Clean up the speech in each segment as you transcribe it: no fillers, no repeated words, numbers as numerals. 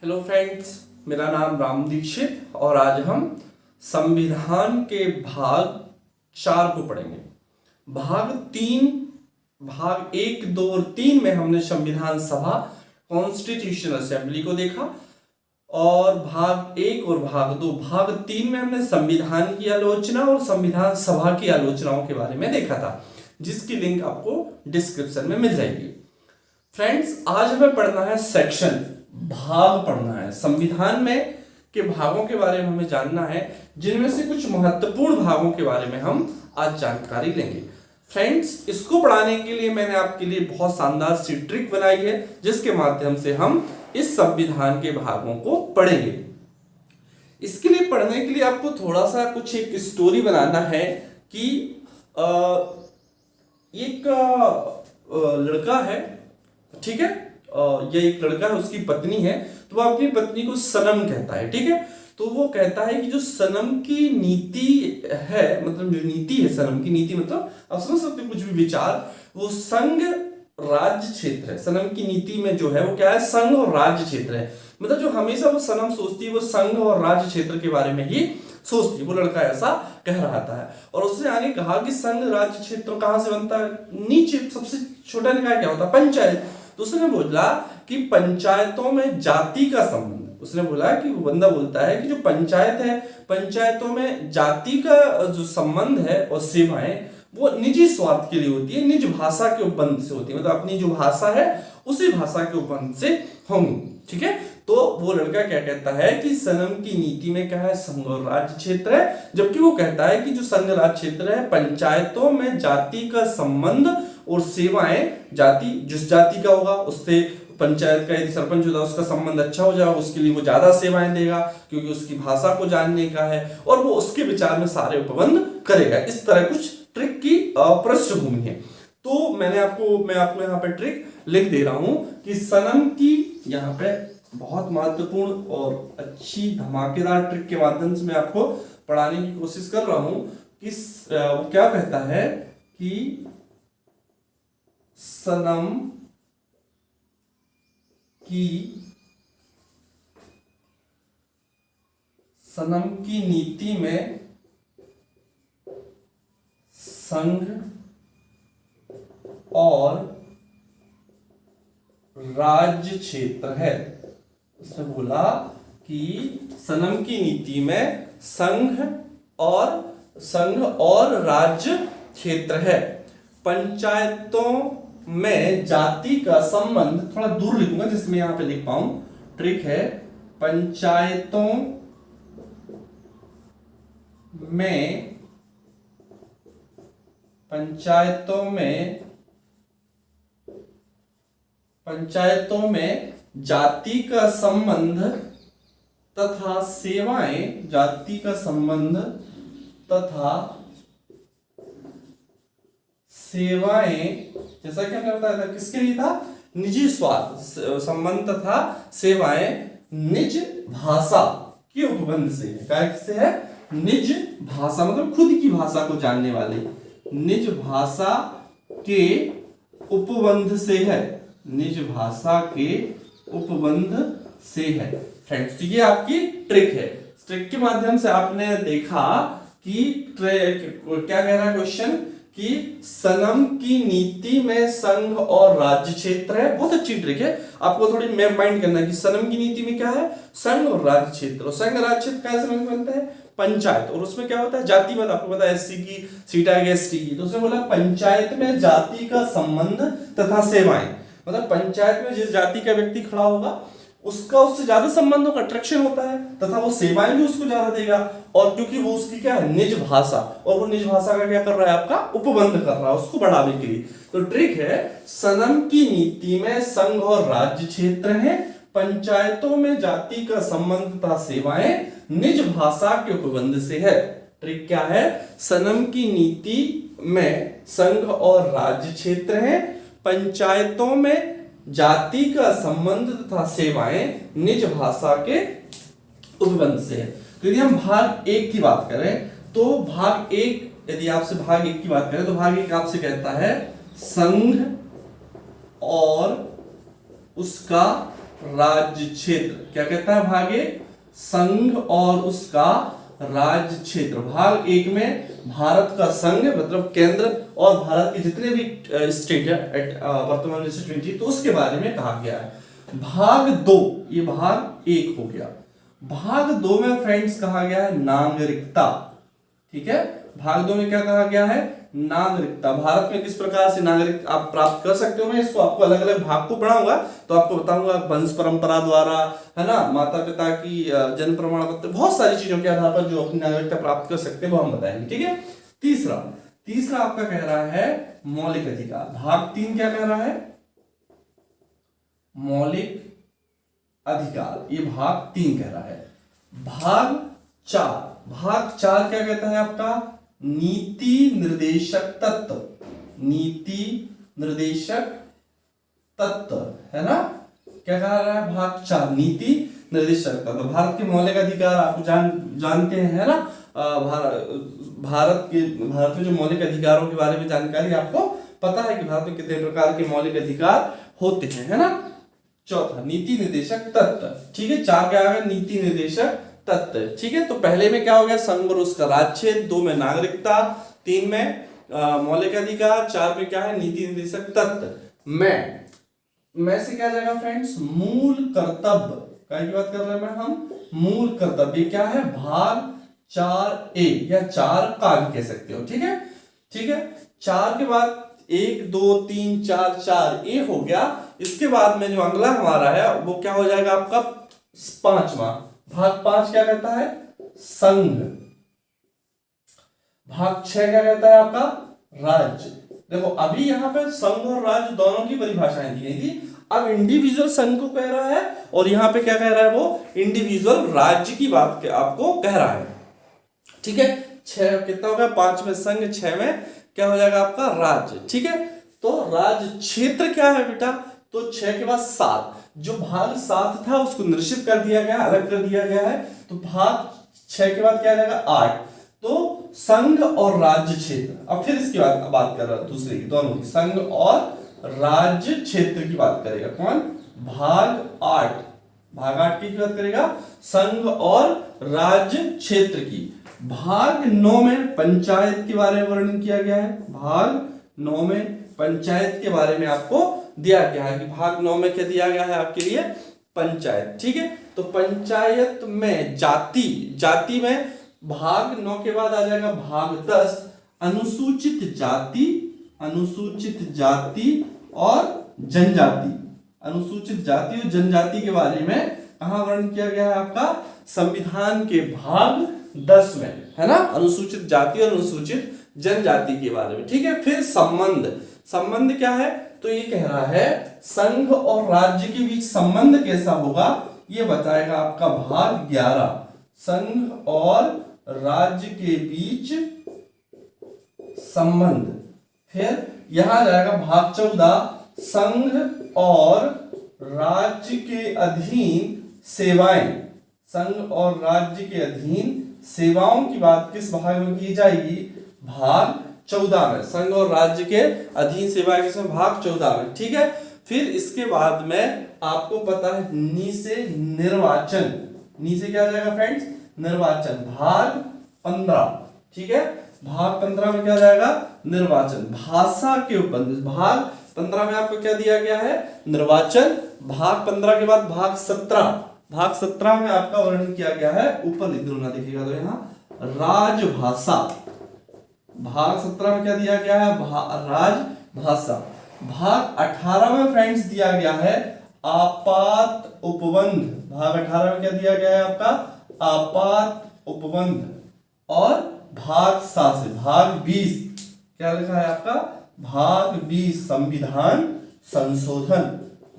Hello friends, मेरा नाम राम दीक्षित और आज हम संविधान के भाग 4 को पढ़ेंगे। भाग 1, 2 और 3 में हमने संविधान सभा कॉन्स्टिट्यूशनल असेंबली को देखा और भाग 1 और भाग 2, भाग 3 में हमने संविधान की आलोचना और संविधान सभा की आलोचनाओं के बारे में देखा था, जिसकी लिंक आपको डिस्क्रिप्शन में मिल जाएगी। फ्रेंड्स, आज हमें पढ़ना है सेक्शन, भाग पढ़ना है। संविधान में के भागों के बारे में हमें जानना है, जिनमें से कुछ महत्वपूर्ण भागों के बारे में हम आज जानकारी लेंगे। फ्रेंड्स, इसको पढ़ाने के लिए मैंने आपके लिए बहुत शानदार सी ट्रिक बनाई है, जिसके माध्यम से हम इस संविधान के भागों को पढ़ेंगे। इसके लिए पढ़ने के लिए आपको थोड़ा सा कुछ एक स्टोरी बनाना है कि एक लड़का है, ठीक है, ये एक लड़का है, उसकी पत्नी है, तो वह अपनी पत्नी को सनम कहता है, ठीक है। तो वो कहता है कि जो सनम की नीति है, मतलब जो नीति है, सनम की नीति मतलब आप समझ सकते हो कुछ भी विचार, वो संघ राज्य क्षेत्र है। सनम की नीति में जो है वो क्या है, संघ और राज्य क्षेत्र है। मतलब जो हमेशा वो सनम सोचती है वो संघ और राज्य क्षेत्र के बारे में ही सोचती है। वो लड़का ऐसा कह रहा था और उसने आगे कहा कि संघ राज्य क्षेत्र कहां से बनता है, नीचे सबसे छोटा निकाय क्या होता है, पंचायत। तो उसने बोला कि पंचायतों में जाति का संबंध, उसने बोला कि वो बंदा बोलता है कि जो पंचायत है, पंचायतों में जाति का जो संबंध है और सेवाएं वो निजी स्वार्थ के लिए होती है, निज भाषा के उपबंध से होती है। मतलब अपनी जो भाषा है उसी भाषा के उपबंध से होंगी, ठीक है। तो वो लड़का क्या कहता है कि सनम की नीति में क्या है, संघ और राज्य क्षेत्र है, जबकि वो कहता है कि जो संघ राज्य क्षेत्र है, पंचायतों में जाति का संबंध और सेवाएं, जाति जिस जाति का होगा उससे पंचायत का यदि सरपंच होता है उसका संबंध अच्छा हो जाएगा, उसके लिए वो ज्यादा सेवाएं देगा क्योंकि उसकी भाषा को जानने का है और वो उसके विचार में सारे उपबंध करेगा। इस तरह कुछ ट्रिक की पृष्ठभूमि है। तो मैं आपको यहाँ पे ट्रिक लिख दे रहा हूं कि सनम की, यहाँ पे बहुत महत्वपूर्ण और अच्छी धमाकेदार ट्रिक के माध्यम से मैं आपको पढ़ाने की कोशिश कर रहा हूं कि वो क्या कहता है कि सनम की नीति में संघ और राज्य क्षेत्र है। उसने बोला कि सनम की नीति में संघ और राज्य क्षेत्र है। पंचायतों में जाति का संबंध, थोड़ा दूर लिखूंगा जिसमें यहां पे लिख पाऊं, ट्रिक है, पंचायतों में जाति का संबंध तथा सेवाएं, जाति का संबंध तथा सेवाएं, जैसा कि हमने बताया था किसके लिए था, निजी स्वार्थ संबंध तथा सेवाएं निज भाषा के उपबंध से है। क्या किससे है, निज भाषा मतलब खुद की भाषा को जानने वाले, निज भाषा के उपबंध से है, निज भाषा के उपबंध से है। फ्रेंड्स, तो ये आपकी ट्रिक है। ट्रिक के माध्यम से आपने देखा कि क्या कह रहा है क्वेश्चन, कि सनम की नीति में संघ और राज्य क्षेत्र है। बहुत अच्छी ट्रिक है, आपको थोड़ी मैप माइंड करना है कि सनम की नीति में क्या है, संघ और राज्य क्षेत्र। और संघ राज्य क्षेत्र कैसे बनता है, पंचायत, और उसमें क्या होता है, जाति मत, आपको पता है एससी की सीट आएगी, एसटी की, तो उसने बोला पंचायत में जाति का संबंध तथा सेवाएं, मतलब पंचायत में जिस जाति का व्यक्ति खड़ा होगा उसका उससे ज्यादा संबंधों का अट्रैक्शन होता है तथा वो सेवाएं भी उसको ज्यादा देगा, और क्योंकि वो उसकी क्या है, निज भाषा, और वो निज भाषा का क्या कर रहा है, आपका उपबंध कर रहा है उसको बढ़ाने के लिए। तो ट्रिक है, सनम की नीति में संघ और राज्य क्षेत्र है, पंचायतों में जाति का संबंध तथा सेवाएं निज भाषा के उपबंध से है। ट्रिक क्या है, सनम की नीति में संघ और राज्य क्षेत्र है, पंचायतों में जाति का संबंध तथा सेवाएं निज भाषा के उपबंध से है। तो यदि हम भाग 1 की बात करें तो भाग 1, यदि आपसे भाग 1 की बात करें तो भाग 1 आपसे कहता है संघ और उसका राज्य क्षेत्र। क्या कहता है भाग एक, संघ और उसका राज्य क्षेत्र। भाग एक में भारत का संघ मतलब केंद्र और भारत के जितने भी स्टेट है वर्तमान में 20, तो उसके बारे में कहा गया है। भाग दो, ये भाग एक हो गया। भाग दो में फ्रेंड्स कहा गया है नागरिकता। ठीक है, भाग दो में क्या कहा गया है, नागरिकता। भारत में किस प्रकार से नागरिक आप प्राप्त कर सकते हो, मैं इसको आपको अलग अलग भाग को पढ़ाऊंगा तो आपको बताऊंगा वंश परंपरा द्वारा, है ना, माता पिता की जन्म प्रमाण पत्र, बहुत सारी चीजों के आधार पर जो अपनी नागरिकता प्राप्त कर सकते हैं वो हम बताएंगे। ठीक है, तीसरा आपका कह रहा है मौलिक अधिकार। भाग तीन क्या कह रहा है, मौलिक अधिकार, ये भाग तीन कह रहा है। भाग चार क्या कहता है आपका, नीति निर्देशक तत्व। नीति निर्देशक तत्व, है ना, क्या कह रहा है भाग चार, नीति निर्देशक तत्व। भारत के मौलिक अधिकार आप जानते हैं, है ना, भारत में जो मौलिक अधिकारों के बारे में जानकारी आपको पता है कि भारत में कितने प्रकार के मौलिक अधिकार होते हैं, है ना। चौथा नीति निर्देशक तत्व। ठीक है, चार क्या आ गया, नीति निर्देशक तत्व। ठीक है, तो पहले में क्या हो गया, संघ और उसका राज्य क्षेत्र, दो में नागरिकता, तीन में मौलिक अधिकार, चार में क्या है, नीति निर्देशक तत्व। मैं से क्या जाएगा फ्रेंड्स, मूल कर्तव्य। क्या की बात कर रहे हैं हम, मूल कर्तव्य। क्या है, भाग 4A या 4 का भी कह सकते हो। ठीक है, चार के बाद 1 2 3 4, 4A हो गया। इसके बाद में जो अगला हमारा है वो क्या हो जाएगा आपका, पांचवा। भाग 5 क्या कहता है, संघ। भाग 6 क्या कहता है आपका, राज्य। देखो अभी यहाँ पे संघ और राज्य दोनों की परिभाषाएं दी गई थी, अब इंडिविजुअल संघ को कह रहा है और यहाँ पे क्या कह रहा है, वो इंडिविजुअल राज्य की बात आपको कह रहा है। ठीक है, 6 कितना हो गया, 5 में संघ, 6 में क्या हो जाएगा आपका राज्य। ठीक है, तो राज्य क्षेत्र क्या है बेटा, तो 6 के बाद 7, जो भाग 7 था उसको निश्चित कर दिया गया, अलग कर दिया गया है, तो भाग 6 के बाद क्या आ जाएगा 8, तो संघ और राज्य क्षेत्र। अब फिर इसके बाद बात कर रहा है दूसरे की, दोनों की, संघ और राज्य क्षेत्र की बात करेगा कौन, भाग 8। भाग 8 की बात करेगा संघ और राज्य क्षेत्र की। भाग 9 में पंचायत के बारे में वर्णन किया गया है। भाग 9 में पंचायत के बारे में आपको दिया गया है कि भाग 9 में क्या दिया गया है आपके लिए, पंचायत। ठीक है, तो पंचायत में जाति में भाग 9 के बाद आ जाएगा भाग 10, अनुसूचित जाति और जनजाति। अनुसूचित जाति और जनजाति के बारे में कहां वर्णन किया गया है आपका, संविधान के भाग 10 में, है ना, अनुसूचित जाति और अनुसूचित जनजाति के बारे में। ठीक है, फिर संबंध क्या है, तो ये कह रहा है संघ और राज्य के बीच संबंध कैसा होगा, ये बताएगा आपका भाग 11, संघ और राज्य के बीच संबंध। फिर यहां जाएगा भाग 14, संघ और राज्य के अधीन सेवाएं। संघ और राज्य के अधीन सेवाओं की बात किस भाग में की जाएगी, भाग 14 में। संघ और राज्य के अधीन सेवाएं किसमें, भाग 14 में। ठीक है, फिर इसके बाद में आपको पता है नी से निर्वाचन। नी से क्या जाएगा फ्रेंड्स, निर्वाचन, भाग 15। ठीक है, भाग 15 में क्या जाएगा, निर्वाचन। भाषा के उपबंध, भाग 15 में आपको क्या दिया गया है, निर्वाचन। भाग 15 के बाद भाग 17 में आपका वर्णन किया गया है, ऊपर लिख दो ना, देखिएगा तो यहाँ राजभाषा। भाग 17 में क्या दिया गया है, राजभाषा। भाग 18 में फ्रेंड्स दिया गया है आपात उपबंध। भाग 18 में क्या दिया गया है आपका, आपात उपबंध। और भाग 7 से भाग 20 क्या लिखा है आपका, भाग 20 संविधान संशोधन।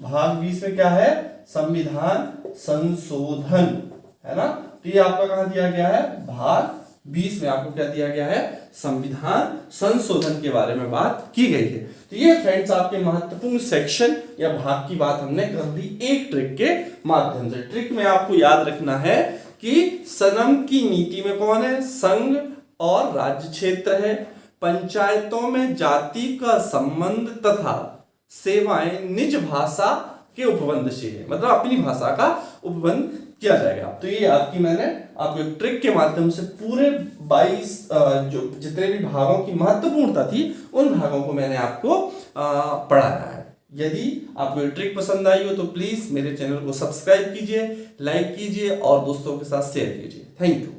भाग 20 में क्या है, संविधान संशोधन, है ना। तो ये आपका कहां दिया गया है, भाग 20 में आपको क्या दिया गया है, संविधान संशोधन के बारे में बात की गई है। तो ये फ्रेंड्स आपके महत्वपूर्ण सेक्शन या भाग की बात हमने कर ली एक ट्रिक के माध्यम से। ट्रिक में आपको याद रखना है कि सनम की नीति में कौन है, संघ और राज्य क्षेत्र है। पंचायतों में जाति का संबंध तथा सेवाएं निज भाषा के उपबंध से है, मतलब अपनी भाषा का उपबंध किया जाएगा। तो ये आपकी मैंने आपको एक ट्रिक के माध्यम से पूरे 22 जो जितने भी भागों की महत्वपूर्णता थी उन भागों को मैंने आपको पढ़ाया है। यदि आपको ये ट्रिक पसंद आई हो तो प्लीज मेरे चैनल को सब्सक्राइब कीजिए, लाइक कीजिए और दोस्तों के साथ शेयर कीजिए। Thank you.